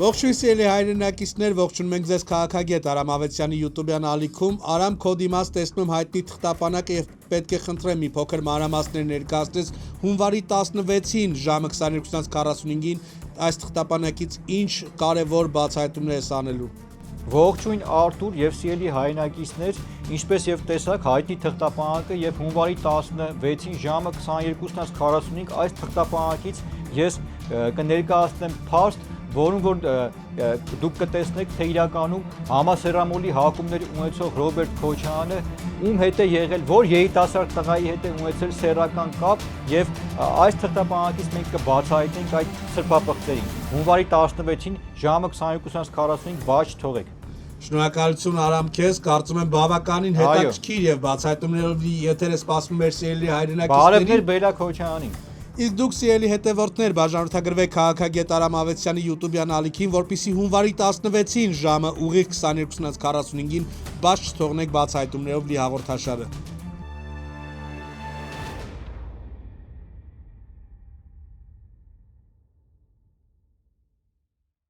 Ողջույն սիրելի հայրենակիցներ, ողջունում ենք ձեզ քաղաքագետ Արամ Ավետյանի YouTube-յան ալիքում։ Արամ, քո դիմաց տեսնում հայտնի թղթապանակը եւ պետք է խնդրեմ մի փոքր մանրամասներ ներկայացնես հունվարի 16-ին ժամը 22:45-ին այս թղթապանակից ինչ կարևոր բացահայտումներ ես անելու։ Ողջույն Արտուր եւ սիրելի հայրենակիցներ, ինչպես եւ տեսակ հայտնի թղթապանակը եւ հունվարի 16-ին ժամը 22:45 այս թղթապանակից ես կներկայացնեմ փաստ, որում որ դուք կտեսնեք, թե իրականում համասեռամոլի հակումների ունեցող Ռոբերտ Քոչարյանը ում հետ է եղել, որ երիտասարդ տղայի հետ է ունեցել սեռական կապ եւ այս թղթապանակից մենք կբացահայտենք այդ սրբապղծերին։ Հունվարի 16-ին ժամը 22:45 բաց չթողեք։ Շնորհակալություն Արամ քեզ, կարծում եմ բավականին հետաքրքիր եւ բացահայտումներով եթերը սպասվում մեր սիրելի հայրենակիցներին։ Բարևներ Բելա Քոչարյանին։ Իսկ դուք սիրելի հետևորդներ բաժանորդագրվեք քաղաքագետ Արամ Ավետյանի YouTube-յան ալիքին, որպեսզի հունվարի 16-ին ժամը ուղիղ 22:45-ին բաց չթողնեք բացահայտումներով լի հաղորդաշարը։